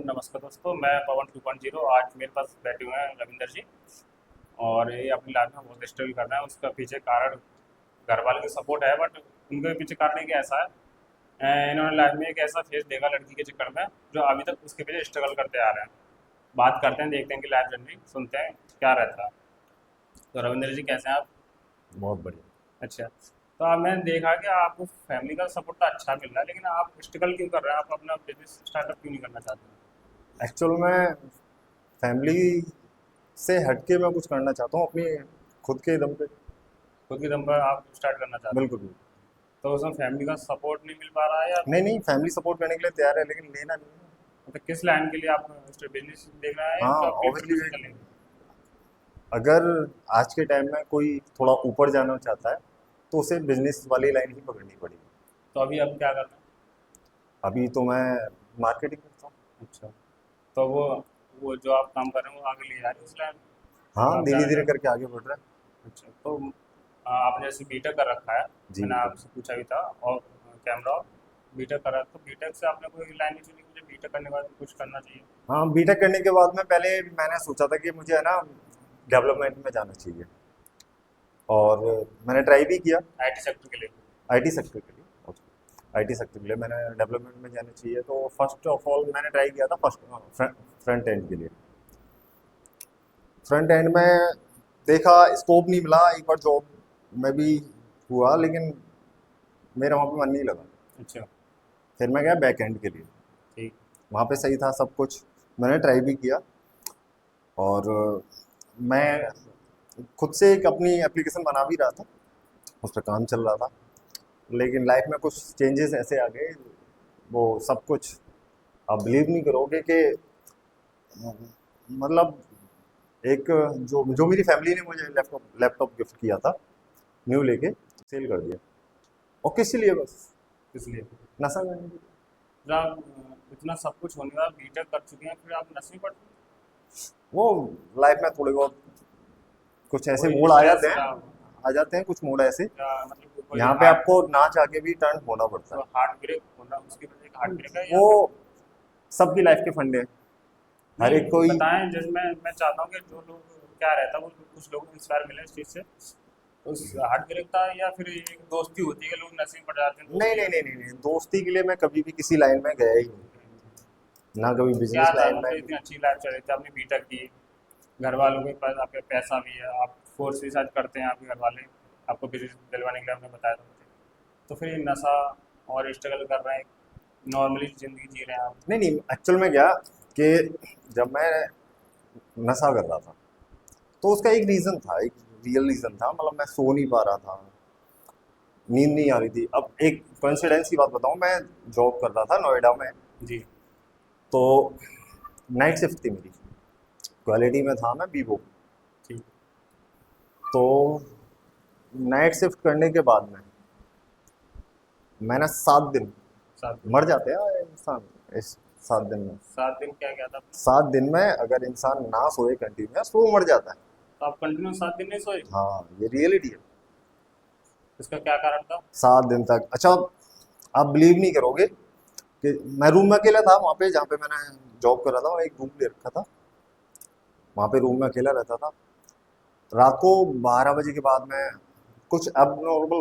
नमस्कार दोस्तों, मैं पवन 2.0। आज मेरे पास बैठे हुए हैं रविंदर जी और ये अपनी लाइफ में बहुत स्ट्रगल कर रहे हैं। उसका पीछे कारण घर वालों की सपोर्ट है, बट उनके पीछे कारण एक ऐसा है। इन्होंने लाइफ में एक ऐसा फेस देखा लड़की के चक्कर में जो अभी तक उसके पीछे स्ट्रगल करते आ रहे हैं। बात करते हैं, देखते हैं कि लाइफ जर्नी सुनते हैं क्या रहता है। तो रविंदर जी, कैसे हैं आप? बहुत बढ़िया। अच्छा। तो आप मैंने देखा कि आपको फैमिली का सपोर्ट तो अच्छा मिल रहा है, लेकिन आप स्ट्रगल क्यों कर रहे हैं? आप अपना बिजनेस स्टार्टअप क्यों नहीं करना चाहते? एक्चुअल में फैमिली से हटके मैं कुछ करना चाहता हूँ अपनी खुद के दम पे। खुद के दम पर आप स्टार्ट करना चाहते हैं? बिल्कुल बिल्कुल। तो उसमें फैमिली का सपोर्ट नहीं मिल पा रहा है, या नहीं नहीं, फैमिली सपोर्ट करने के लिए तैयार है लेकिन लेना नहीं है। मतलब किस लाइन के लिए आप बिजनेस देख रहे हैं या हाँ, जॉब के थ्रू से ऑब्वियसली चलेंगे? अगर आज के टाइम में कोई थोड़ा ऊपर जाना चाहता है तो उसे बिजनेस वाली लाइन ही पकड़नी पड़ेगी। तो अभी आप क्या कर रहे हैं? अभी तो मैं मार्केटिंग करता हूँ। अच्छा। तो वो जो आप काम कर रहे हैं वो आगे ले जा रहे हैं उस लाइन में? जो हाँ, आप धीरे जाना धीरे चाहते करके आगे बढ़ रहा है। हैं? अच्छा। तो आपने जैसे बीटेक कर रखा है, जी मैंने बिल्कुल। आपसे पूछा भी था, और कैमरा बीटेक करा, तो बीटेक से आपने कोई लाइन नहीं चुनी? मुझे बीटेक करने के बाद कुछ करना चाहिए। हाँ, बीटेक करने के बाद में पहले मैंने सोचा था कि मुझे है ना डेवलपमेंट में जाना चाहिए, और मैंने ट्राई भी किया आईटी सेक्टर के लिए? आईटी सेक्टर के लिए। आईटी सेक्टर के लिए मैंने डेवलपमेंट में जाना चाहिए, तो फर्स्ट ऑफ ऑल मैंने ट्राई किया था फर्स्ट फ्रंट एंड के लिए। फ्रंट एंड में देखा स्कोप नहीं मिला, एक बार जॉब में भी हुआ लेकिन मेरा वहाँ पे मन नहीं लगा। अच्छा। फिर मैं गया बैक एंड के लिए। ठीक। वहाँ पे सही था सब कुछ, मैंने ट्राई भी किया, और मैं खुद से एक अपनी एप्लीकेशन बना भी रहा था, उस पर काम चल रहा था। लेकिन लाइफ में कुछ चेंजेस ऐसे आ गए, वो सब कुछ आप बिलीव नहीं करोगे कि मतलब एक जो जो मेरी फैमिली ने मुझे लैपटॉप लैपटॉप गिफ्ट किया था न्यू लेके, सेल कर दिया। और किस लिए? बस इसलिए नशा करने के लिए। फिर आप इतना सब कुछ होने के बाद बीटेक कर चुके हैं, फिर आप नशे पड़ चुके वो लाइफ में थोड़े बहुत कुछ हैं? ऐसे कोई मोड़ आ जाते स्ट्रेस हैं, या कुछ मोड़ ऐसे मतलब कोई यहाँ पे हार्ट, आपको ना चाह के भी टर्न होना पड़ता तो हार्ट ब्रेक होना उसकी वजह से हार्ट है। ब्रेक है, या वो फिर? सबकी लाइफ के फंडे हैं, हर एक नहीं, कोई। बताएं। जैसे मैं चाहता हूँ कि जो लोग, क्या रहता है वो कुछ लोग इंस्पायर मिले इस चीज़ से। तो उस हार्ट ब्रेक था, या फिर एक दोस्ती होती है कि लोग नशे में पड़ जाते हैं, नहीं दोस्ती नहीं है? नहीं नहीं नहीं, दोस्ती के लिए मैं कभी भी किसी लाइन में गया ही नहीं, ना कभी तो क्या बिजनेस था, लाइन में। मतलब इतनी अच्छी लाइफ चल रही थी, आपने बीटेक की, घर वालों के पास आपके पैसा भी है, आप फोर्स भी शायद करते हैं आपके घर वाले आपको बिजनेस दिलवाने के लिए, आपने बताया था मुझे। तो फिर ये नशा और स्ट्रगल कर रहे हैं, नॉर्मली ज़िंदगी जी रहे हैं आप। नहीं नहीं, एक्चुअल में क्या कि जब मैं नशा कर रहा था तो उसका एक रीज़न था, एक रियल रीज़न था। मतलब मैं सो नहीं पा रहा था, नींद नहीं आ रही थी। अब एक कोइंसिडेंस की बात बताऊं, मैं जॉब कर रहा था नोएडा में, जी। तो नाइट शिफ्ट थी मेरी, क्वालिटी में था मैं वीवो। ठीक। तो नाइट शिफ्ट करने के बाद में मैंने 7 दिन, 7 दिन? मर जाते हैं इंसान इस 7 दिन में। 7 दिन क्या क्या था आपने? 7 दिन में अगर इंसान ना सोए कंटिन्यूस तो वो मर जाता है। तो आप कंटिन्यू 7 दिन नहीं सोए? हाँ, ये रियलिटी है। इसका क्या कारण था? 7 दिन तक, अच्छा आप बिलीव नहीं करोगे कि मैं रूम में अकेला था वहाँ पे, जहाँ पे मैंने जॉब कर रहा था, एक रूम ले रखा था, वहाँ पे रूम में अकेला रहता था। रात को 12 बजे के बाद में कुछ अब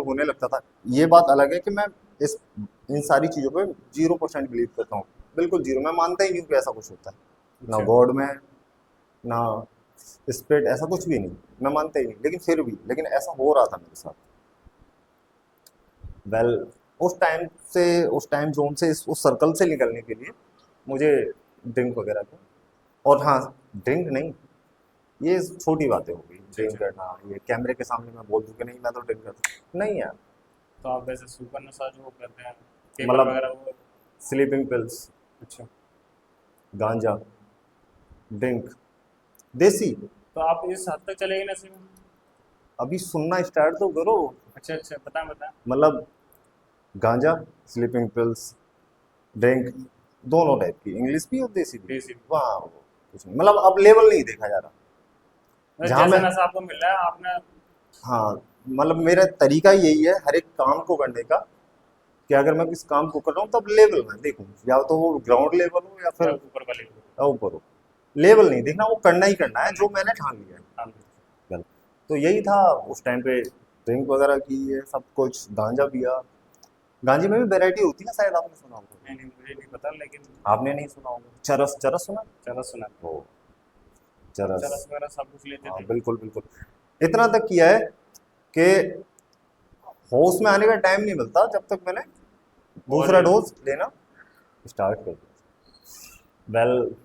होने लगता था। ये बात अलग है कि मैं इस इन सारी चीज़ों पे 0% बिलीव करता हूँ, बिल्कुल जीरो। मैं मानता ही नहीं हूँ कि ऐसा कुछ होता है, ना अच्छा। गॉड में, ना स्पिरिट, ऐसा कुछ भी नहीं। मैं मानता ही नहीं, लेकिन फिर भी लेकिन ऐसा हो रहा था मेरे साथ। वेल, उस टाइम से, उस टाइम जोन से, उस सर्कल से निकलने के लिए मुझे ड्रिंक वगैरह का, और हाँ, ड्रिंक नहीं, ये छोटी बातें हो गई अच्छा। ड्रिंक अच्छा। करना। ये कैमरे के सामने मैं बोल दूं कि नहीं मैं तो ड्रिंक करता नहीं यार। तो आप वैसे सुपर नशा जो करते हैं, पेपर मतलब वगैरह, वो? स्लीपिंग पिल्स, अच्छा। गांजा, ड्रिंक, देसी। तो आप इस हद तक चले गए नशे में? अभी सुनना स्टार्ट तो करो। अच्छा अच्छा, बताएं बताएं। मतलब गांजा, स्लीपिंग पिल्स, ड्रिंक, दोनों टाइप की, इंग्लिश भी और देसी भी। देसी भी? वहाँ वो कुछ नहीं, मतलब अब लेवल नहीं देखा जा रहा मतलब जहाँ जैसा मैं। नशा आपको मिल रहा है आपने? हाँ, मतलब मेरा तरीका यही है हर एक काम को करने का, कि अगर मैं किस काम को कर रहा हूँ तब लेवल में देखूँ, या तो वो ग्राउंड लेवल हो या या फिर ऊपर वाले को? ऊपर हो, लेवल नहीं देखना, वो करना ही करना है जो मैंने ठान लिया है। हाँ, चल, तो यही था उस टाइम पे, ड्रिंक वगैरह की है सब कुछ, गांजा पिया। गांजे में भी वैरायटी होती है शायद, आपने सुना होगा। नहीं नहीं मुझे नहीं पता, लेकिन आपने नहीं सुना होगा, चरस, चरस सुना? चरस सुना है। ओ, चरस। चरस वगैरह सब कुछ लेते हाँ थे। बिल्कुल बिल्कुल। इतना तक किया है कि होश में आने का टाइम नहीं मिलता जब तक मैंने और दूसरा डोज लेना स्टार्ट कर दिया। वेल,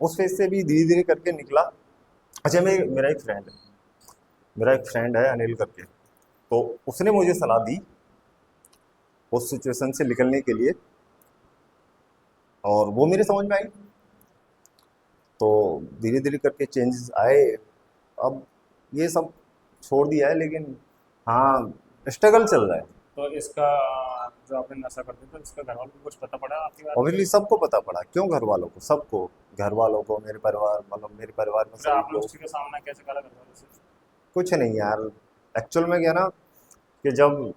उस फेज से भी धीरे धीरे करके निकला। अच्छा, मेरा एक फ्रेंड है अनिल करके, तो उसने मुझे सलाह दी उस सिचुएशन से निकलने के लिए, और वो मेरे समझ में आई। तो धीरे धीरे करके चेंजेस आए। अब ये सब छोड़ दिया है, लेकिन हाँ, स्ट्रगल चल रहा है। तो इसका जो आपने नशा करते थे, इसका घर वालों को कुछ पता पड़ा आपके बारे में? ऑब्वियसली सबको पता पड़ा, क्यों घर वालों को, सबको, घर वालों को, मेरे परिवार, मतलब मेरे परिवार में फिर सभी आपने लोग। उस चीज़ का सामना कैसे करा घर वालों से? कुछ नहीं यार, एक्चुअल में क्या ना, कि जब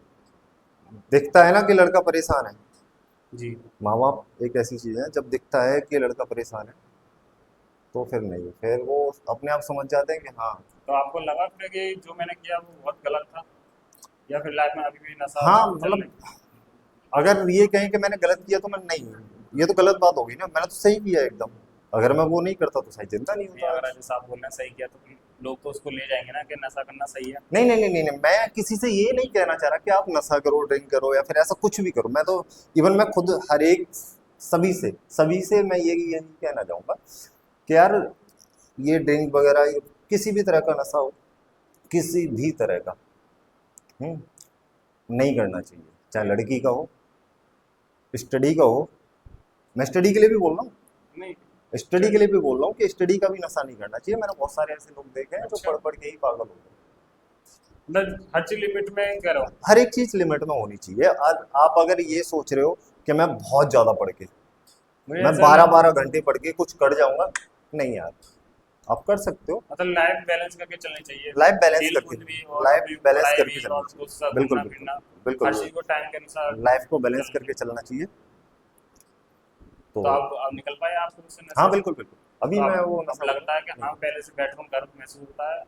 दिखता है ना कि लड़का परेशान है, जी। माँ बाप एक ऐसी चीज है, जब दिखता है कि लड़का परेशान है तो फिर नहीं, फिर वो अपने आप समझ जाते हैं कि हाँ। तो आपको लगा फिर कि जो मैंने किया वो बहुत गलत था, या फिर लाइफ में अभी भी नशा हाँ चल मतलब, रही? अगर ये कहें कि मैंने गलत किया तो मैं नहीं, ये तो गलत बात होगी ना, मैंने तो सही किया एकदम। अगर मैं वो नहीं करता तो शायद जिंदा नहीं नहीं, होता अगर आज। जैसा आप बोल रहे हैं सही किया, तो फिर लोग तो उसको ले जाएंगे ना कि नशा करना सही है। नहीं नहीं नहीं नहीं नहीं, मैं किसी से ये नहीं कहना चाह रहा कि आप नशा करो, ड्रिंक करो, या फिर ऐसा कुछ भी करो। मैं तो इवन मैं खुद हर एक, सभी से मैं यही यही कहना चाहूंगा कि यार, ये ड्रिंक वगैरह, ये किसी भी तरह का नशा हो, किसी भी तरह का, हम्म, नहीं करना चाहिए। चाहे लड़की का हो, स्टडी का हो, मैं स्टडी के लिए भी बोल रहा हूँ, नहीं। स्टडी के लिए भी बोल रहा हूँ कि स्टडी का भी नशा नहीं करना चाहिए। मैंने बहुत सारे ऐसे लोग देखे हैं जो अच्छा, पढ़ पढ़ के ही पागल हो गए। मतलब हर चीज लिमिट में करो। हर एक चीज लिमिट में होनी चाहिए। और आप अगर ये सोच रहे हो कि मैं बहुत ज्यादा पढ़ के, मुझे मैं ऐसा 12-12 घंटे पढ़ के कुछ कर जाऊंगा, नहीं यार, आप कर सकते हो। मतलब लाइफ बैलेंस करके चलनी चाहिए। लाइफ बैलेंस खेल करके, कूद भी और लाइफ अपनी बैलेंस पढ़ाई करके भी चलना और चाहिए। दोस्त के साथ बिल्कुल घूमना बिल्कुल, फिरना, बिल्कुल हर चीज को बिल्कुल। टाइम के अनुसार लाइफ को बैलेंस चलना करके चाहिए। चलना चाहिए। तो तो आप निकल पाए आप उससे हाँ नशे से? बिल्कुल बिल्कुल, अभी तो मैं आप वो अब नशा लगता है कि नहीं हाँ करता। पहले से बेटर हूँ, गर्व महसूस होता है?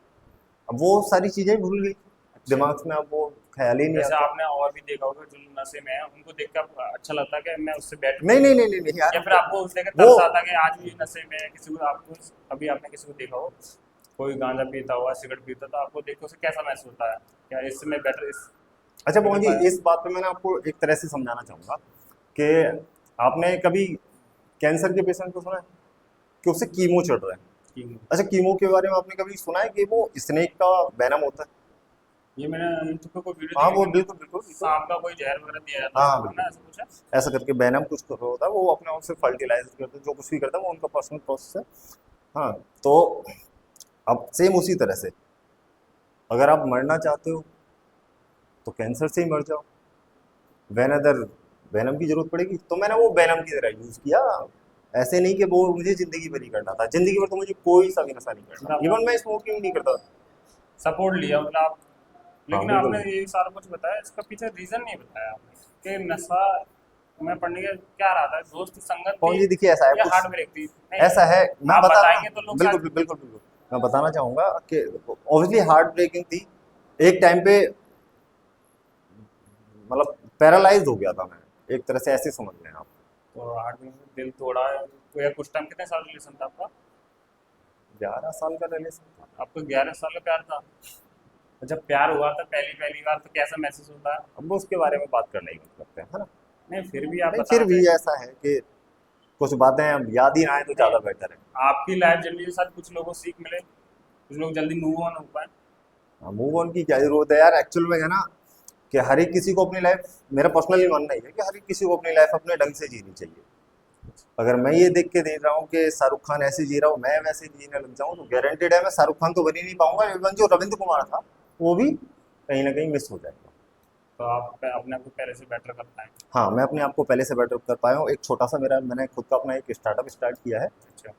अब वो सारी चीजें भूल गई अच्छा। दिमाग में, अब वो ख्याल ही नहीं जैसे आता। आपने और भी देखा होगा जो नशे में है उनको देख कर अच्छा लगता है कि मैं उससे बेटर हूँ, नहीं नहीं नहीं नहीं नहीं यार, या फिर आपको उसे देख कर वो तरस आता है कि आज भी नशे में है? किसी को आपको, अभी आपने किसी को देखा हो कोई गांजा पीता हुआ, सिगरेट पीता, तो आपको देख के उसे कैसा महसूस होता है, क्या इससे मैं बेटर इस अच्छा निकल मोहन जी, पाया? इस बात पे मैंने आपको एक तरह से समझाना चाहूंगा कि आपने कभी कैंसर के पेशेंट को सुना है कि उससे कीमो चढ़ रहा है? कि अच्छा, कीमो के बारे में आपने कभी सुना है कि वो स्नेक का वेनम होता है? ये मैंने यूट्यूब पे कोई वीडियो हाँ देखी वो कि बिल्कुल बिल्कुल बिल्कुल। सांप का कोई जहर वगैरह दिया जाता है हाँ हाँ, उसको, है बिल्कुल ना, ऐसा कुछ है? बिल्कुल। ऐसा करके वेनम कुछ तो होता है, वो अपने आप से फर्टिलाइज करते हैं, जो कुछ भी करता है वो उनका पर्सनल प्रोसेस है। हाँ, तो अब सेम उसी तरह से, अगर आप मरना चाहते हो तो कैंसर से ही मर जाओ। वेन अदर वेनम की जरूरत पड़ेगी तो मैंने वो वेनम की तरह यूज किया। ऐसे नहीं कि वो मुझे जिंदगी भर ही करना था, जिंदगी भर तो मुझे कोई सा भी नशा नहीं मतलब करना, इवन मैं स्मोकिंग नहीं करता। सपोर्ट लिया मतलब आप। हाँ लेकिन बिल्कुल आपने बिल्कुल। ये सारा कुछ बताया, इसका पीछे रीजन नहीं बताया आपने कि नशा में पढ़ने का क्या रहा था, दोस्त की संगत कौन थी जी, देखिए ऐसा है या कुछ, हार्ट ब्रेक थी? नहीं, ऐसा है, मैं आप बता रहा बताएंगे तो हूँ, लोग बिल्कुल शायद। बिल्कुल बिल्कुल, मैं बताना चाहूंगा कि ऑब्वियसली हार्ट ब्रेकिंग थी। एक टाइम पे मतलब पैरालाइज हो गया था मैं, एक तरह से ऐसे समझ लें आप। तो हार्ट ब्रेक में दिल तोड़ा है तो, या कुछ टाइम, कितने साल रिलेशन था आपका? 11 साल का रिलेशन था। आपको 11 साल का प्यार था? तो जब प्यार हुआ था पहली पहली बार, तो कैसा महसूस होता है? अब उसके बारे में बात करना ही मत करते हैं, है ना? नहीं फिर भी आप नहीं, फिर बताना भी चाहिए। ऐसा है कि कुछ बातें अब याद ही ना आए तो नहीं, ज्यादा बेटर है। आपकी लाइफ जर्नी के साथ कुछ लोगों को सीख मिले, कुछ लोग जल्दी मूव ऑन हो पाए। मूव ऑन की क्या जरूरत है यार, एक्चुअल में है ना कि हर एक किसी को अपनी लाइफ, मेरा पर्सनली मानना ही है कि हर एक किसी को अपनी लाइफ अपने ढंग से जीनी चाहिए। अगर मैं ये देख के देख रहा हूँ कि शाहरुख खान ऐसे जी रहा हूँ, मैं वैसे जीने लग जाऊँ, तो गारंटेड है मैं शाहरुख खान तो बन ही नहीं पाऊंगा, इवन जो रविंद्र कुमार था वो भी कहीं ना कहीं मिस हो जाएगा। तो आप अपने आप को पहले से बेटर कर पाए। हाँ, मैं अपने आप को पहले से बेटर कर पाया हूँ। एक छोटा सा मैंने खुद का अपना एक स्टार्टअप स्टार्ट किया है। अच्छा।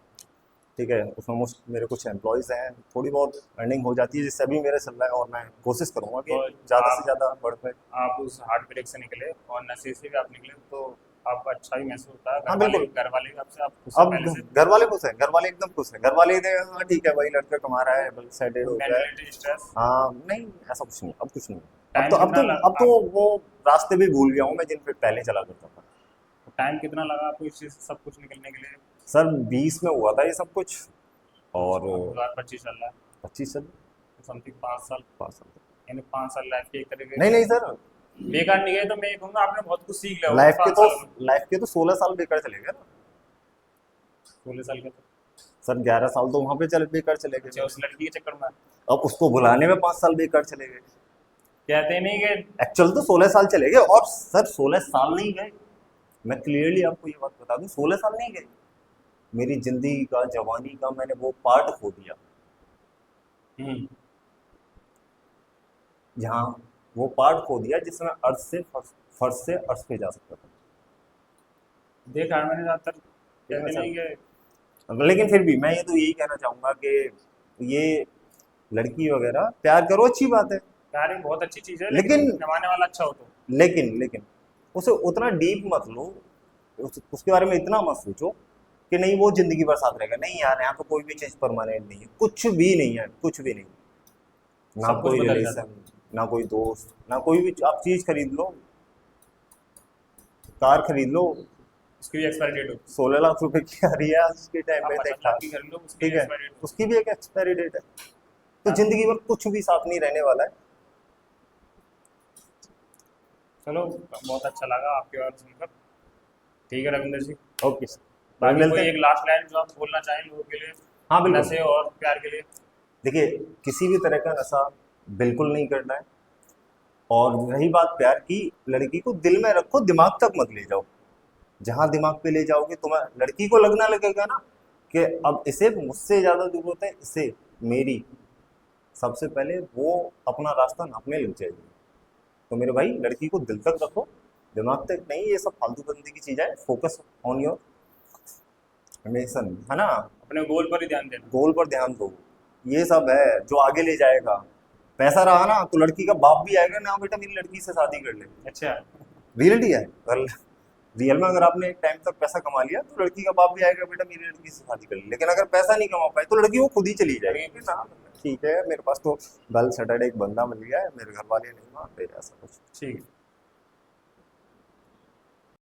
ठीक है, उसमें मेरे कुछ एम्प्लॉयज़ हैं, थोड़ी बहुत अर्निंग हो जाती है जिससे अभी मेरे चल रहा है, और मैं कोशिश करूंगा कि तो ज़्यादा से आप ज़्यादा बढ़ पाए। आप उस हार्ट ब्रेक से निकले और नशे से भी आप निकले, तो आपको अच्छा भी महसूस होता है, हाँ बिल्कुल। घर वाले भी आपसे आप खुश हैं अब पहले से? घर वाले खुश हैं, घर वाले एकदम खुश हैं, घर वाले ये हाँ ठीक है भाई लड़का कमा रहा है, वेल सेटल्ड हो गया है। Mentality stress? हाँ नहीं, ऐसा कुछ नहीं, अब कुछ नहीं। अब तो टाइम अब तो कितना अब तो वो रास्ते भी भूल गया हूँ मैं जिन पे पहले चला करता था। टाइम कितना लगा आपको इस चीज सब कुछ निकलने के लिए? सर 20 में हुआ था ये सब कुछ, और अच्छा, अब 2025 चल रहा है, 25 साल, तो समथिंग 5 साल। 5 साल। यानी 5 साल लाइफ के एक तरीके नहीं से नहीं सर, बेकार नहीं गए, तो मैं ये कहूँगा आपने बहुत कुछ सीख लिया होगा 5 सालों में। लाइफ के तो 16 साल बेकार चले गए ना। 16 साल के तो। सर 11 साल तो वहां पे चले बेकार चले गए अच्छा, मेरे। उस लड़की के चक्कर में अब उसको बुलाने में 5 साल बेकार चले गए। कहते नहीं कि एक्चुअल तो 16 साल चले गए, और सर 16 साल नहीं गए, मैं क्लियरली आपको ये बात बता दूं, 16 साल नहीं गए। मेरी जिंदगी का, जवानी का मैंने वो पार्ट खो दिया, हम्म, जहाँ वो पार्ट खो दिया जिसमें अर्थ से फर्श से अर्श पे जा सकता था। देखा है मैंने ज्यादातर, ठीक है ना कहते नहीं सर। कि लेकिन फिर भी मैं ये तो यही कहना चाहूंगा कि ये लड़की वगैरह प्यार करो, अच्छी बात है, प्यार एक बहुत अच्छी चीज है, लेकिन लेकिन जमाने वाला अच्छा हो तो। लेकिन उसे उतना डीप मत लो, उसके बारे में इतना मत सोचो कि नहीं वो जिंदगी भर साथ रहेगा। नहीं यार, यहाँ पे कोई भी चीज परमानेंट नहीं है, कुछ भी नहीं है, कुछ भी नहीं। ना सब कुछ कोई बदल जाता रिलेशन, ना कोई दोस्त, ना कोई भी। आप चीज खरीद लो, कार खरीद लो, है, उसकी भी एक्सपायरी डेट होती 16 लाख रुपए की आ रही है आज के टाइम है। आप में, 50 देखा। लाख की खरीद लो, उसकी ठीक भी है, एक्सपायरी डेट होती उसकी भी एक एक्सपायरी डेट है। तो है। जिंदगी भर कुछ भी साथ नहीं रहने वाला है। चलो, बहुत अच्छा लगा आपके बारे में सुनकर। ठीक है रविंदर जी, ओके सर, बाकी मिलते कोई हैं। एक लास्ट लाइन जो आप बोलना चाहें लोगों के लिए, हाँ बिल्कुल। नशे और प्यार के लिए? देखिए, किसी भी तरह का नशा बिल्कुल नहीं करना है, और रही बात प्यार की, लड़की को दिल में रखो, दिमाग तक मत ले जाओ। जहां दिमाग पे ले जाओगे, तुम्हें लड़की को लगना लगेगा ना कि अब इसे मुझसे ज्यादा जरूरत है, इसे मेरी, सबसे पहले वो अपना रास्ता नापने लग जाएगी। तो मेरे भाई, लड़की को दिल तक रखो, दिमाग तक नहीं। ये सब फालतू बंदी की चीज है, फोकस ऑन योर नेशन, है ना। अपने गोल पर ही ध्यान देना। गोल पर ध्यान दो, ये सब है जो आगे ले जाएगा। पैसा रहा ना तो लड़की का बाप भी आएगा ना, बेटा मेरी लड़की से शादी कर ले। अच्छा, रियलिटी है, रियल में अगर आपने एक टाइम तक पैसा कमा लिया तो लड़की का बाप भी आएगा, बेटा मेरी लड़की से शादी कर ले। लेकिन अगर पैसा नहीं कमा पाए तो लड़की वो खुद ही चली जाएगी कि ना, ठीक है मेरे पास तो कल सैटरडे एक बंदा मिल गया है, मेरे घर वाले नहीं मानते, ऐसा कुछ। ठीक है।